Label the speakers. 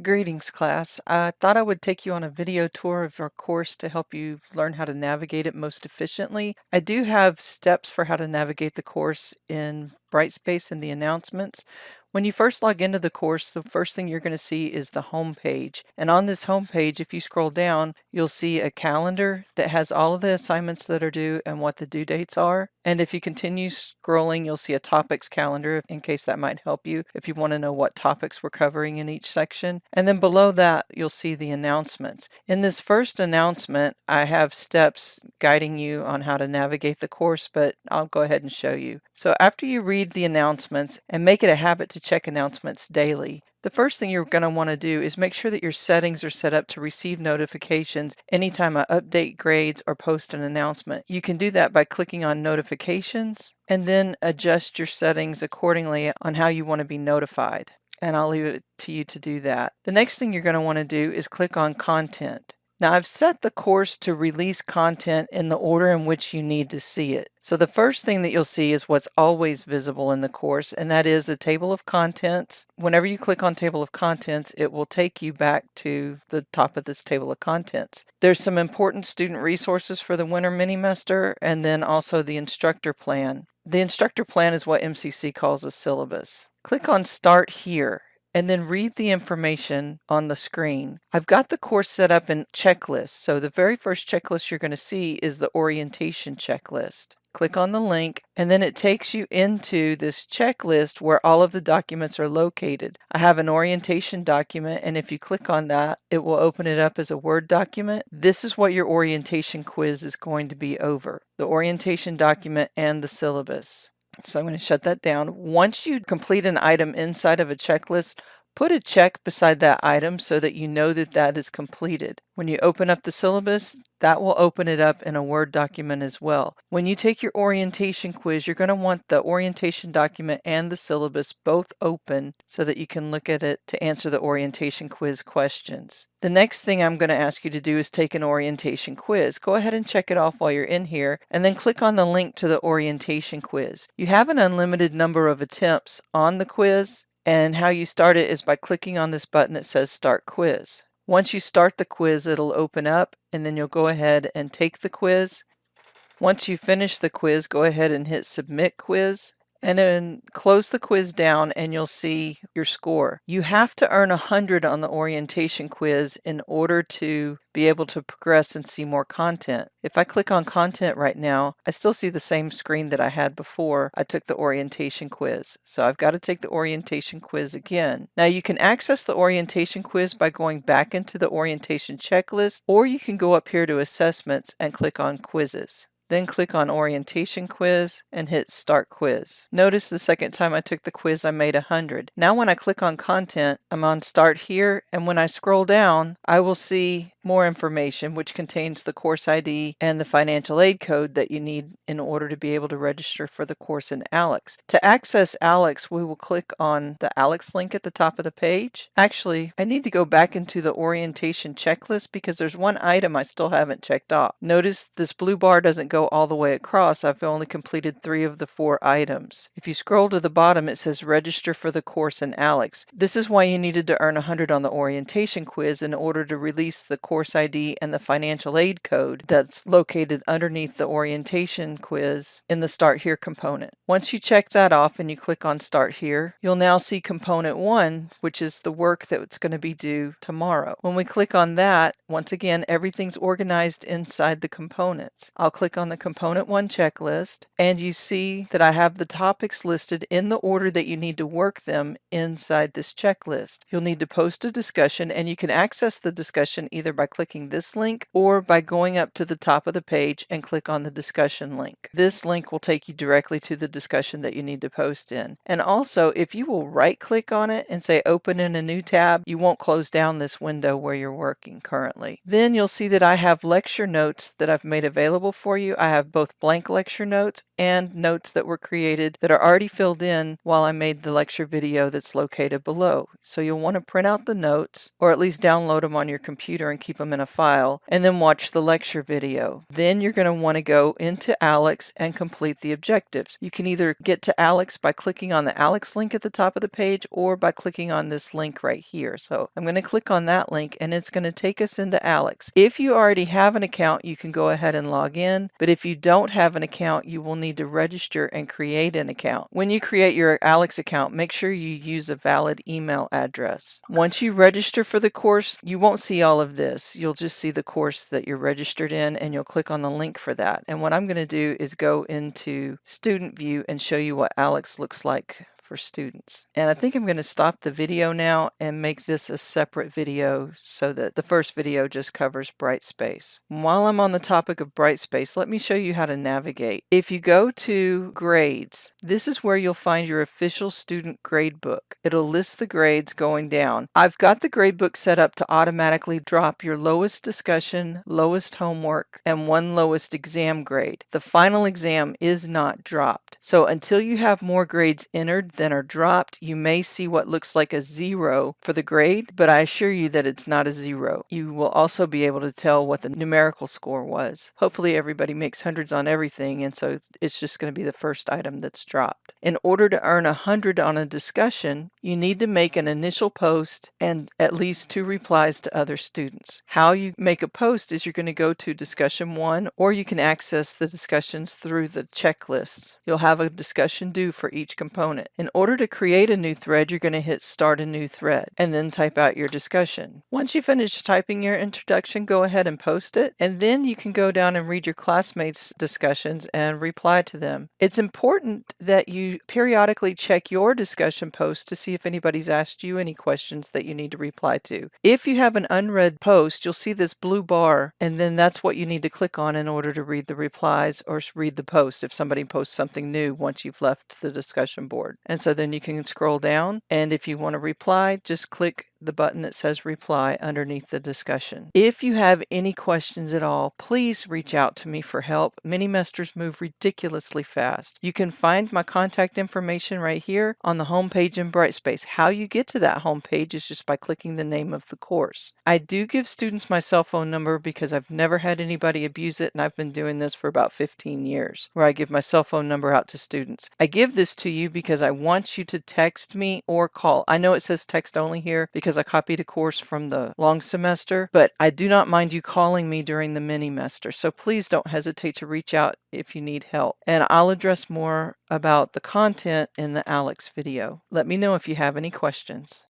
Speaker 1: Greetings, class. I thought I would take you on a video tour of our course to help you learn how to navigate it most efficiently. I do have steps for how to navigate the course in Brightspace in the announcements. When you first log into the course, the first thing you're going to see is the home page. And on this home page, if you scroll down, you'll see a calendar that has all of the assignments that are due and what the due dates are. And if you continue scrolling, you'll see a topics calendar in case that might help you if you want to know what topics we're covering in each section. And then below that, you'll see the announcements. In this first announcement, I have steps guiding you on how to navigate the course, but I'll go ahead and show you. So after you read the announcements and make it a habit to check announcements daily, the first thing you're going to want to do is make sure that your settings are set up to receive notifications anytime I update grades or post an announcement. You can do that by clicking on notifications and then adjust your settings accordingly on how you want to be notified. And I'll leave it to you to do that. The next thing you're going to want to do is click on content. Now I've set the course to release content in the order in which you need to see it. So the first thing that you'll see is what's always visible in the course, and that is a table of contents. Whenever you click on table of contents, it will take you back to the top of this table of contents. There's some important student resources for the winter mini-mester, and then also the instructor plan. The instructor plan is what MCC calls a syllabus. Click on Start Here and then read the information on the screen. I've got the course set up in checklists. So the very first checklist you're going to see is the orientation checklist. Click on the link and then it takes you into this checklist where all of the documents are located. I have an orientation document, and if you click on that, it will open it up as a Word document. This is what your orientation quiz is going to be over: the orientation document and the syllabus. So I'm going to shut that down. Once you complete an item inside of a checklist, put a check beside that item so that you know that that is completed. When you open up the syllabus, that will open it up in a Word document as well. When you take your orientation quiz, you're going to want the orientation document and the syllabus both open so that you can look at it to answer the orientation quiz questions. The next thing I'm going to ask you to do is take an orientation quiz. Go ahead and check it off while you're in here, and then click on the link to the orientation quiz. You have an unlimited number of attempts on the quiz, and how you start it is by clicking on this button that says Start Quiz. Once you start the quiz, it'll open up, and then you'll go ahead and take the quiz. Once you finish the quiz, go ahead and hit Submit Quiz, and then close the quiz down and you'll see your score. You have to earn 100 on the orientation quiz in order to be able to progress and see more content. If I click on content right now, I still see the same screen that I had before I took the orientation quiz. So I've got to take the orientation quiz again. Now you can access the orientation quiz by going back into the orientation checklist, or you can go up here to assessments and click on quizzes. Then click on Orientation Quiz and hit Start Quiz. Notice the second time I took the quiz I made 100. Now when I click on Content, I'm on Start Here, and when I scroll down, I will see more information, which contains the course ID and the financial aid code that you need in order to be able to register for the course in ALEKS. To access ALEKS, we will click on the ALEKS link at the top of the page. Actually, I need to go back into the orientation checklist because there's one item I still haven't checked off. Notice this blue bar doesn't go all the way across. I've only completed 3 of the 4 items. If you scroll to the bottom, it says register for the course in ALEKS. This is why you needed to earn 100 on the orientation quiz in order to release the course ID and the financial aid code that's located underneath the orientation quiz in the Start Here component. Once you check that off and you click on Start Here, you'll now see component 1, which is the work that's going to be due tomorrow. When we click on that, once again, everything's organized inside the components. I'll click on the component 1 checklist, and you see that I have the topics listed in the order that you need to work them inside this checklist. You'll need to post a discussion, and you can access the discussion either by clicking this link or by going up to the top of the page and click on the discussion link. This link will take you directly to the discussion that you need to post in. And also, if you will right click on it and say open in a new tab, you won't close down this window where you're working currently. Then you'll see that I have lecture notes that I've made available for you. I have both blank lecture notes and notes that were created that are already filled in while I made the lecture video that's located below. So you'll want to print out the notes, or at least download them on your computer and keep keep them in a file, and then watch the lecture video. Then you're going to want to go into ALEKS and complete the objectives. You can either get to ALEKS by clicking on the ALEKS link at the top of the page or by clicking on this link right here. So I'm going to click on that link and it's going to take us into ALEKS. If you already have an account, you can go ahead and log in, but if you don't have an account, you will need to register and create an account. When you create your ALEKS account, make sure you use a valid email address. Once you register for the course, you won't see all of this. You'll just see the course that you're registered in and you'll click on the link for that. And what I'm going to do is go into Student View and show you what ALEKS looks like for students. And I think I'm going to stop the video now and make this a separate video so that the first video just covers Brightspace. While I'm on the topic of Brightspace, let me show you how to navigate. If you go to Grades, this is where you'll find your official student gradebook. It'll list the grades going down. I've got the gradebook set up to automatically drop your lowest discussion, lowest homework, and one lowest exam grade. The final exam is not dropped. So until you have more grades entered than are dropped, you may see what looks like a 0 for the grade, but I assure you that it's not a 0. You will also be able to tell what the numerical score was. Hopefully everybody makes hundreds on everything, and so it's just going to be the first item that's dropped. In order to earn 100 on a discussion, you need to make an initial post and at least 2 replies to other students. How you make a post is you're going to go to discussion 1, or you can access the discussions through the checklists. You'll have a discussion due for each component. In order to create a new thread, you're going to hit Start a New Thread and then type out your discussion. Once you finish typing your introduction, go ahead and post it, and then you can go down and read your classmates' discussions and reply to them. It's important that you periodically check your discussion post to see if anybody's asked you any questions that you need to reply to. If you have an unread post, you'll see this blue bar, and then that's what you need to click on in order to read the replies or read the post if somebody posts something new once you've left the discussion board. And so then you can scroll down, and if you want to reply, just click the button that says reply underneath the discussion. If you have any questions at all, please reach out to me for help. Minimesters move ridiculously fast. You can find my contact information right here on the home page in Brightspace. How you get to that home page is just by clicking the name of the course. I do give students my cell phone number because I've never had anybody abuse it, and I've been doing this for about 15 years, where I give my cell phone number out to students. I give this to you because I want you to text me or call. I know it says text only here because I copied a course from the long semester, but I do not mind you calling me during the mini-mester. So please don't hesitate to reach out if you need help. And I'll address more about the content in the ALEKS video. Let me know if you have any questions.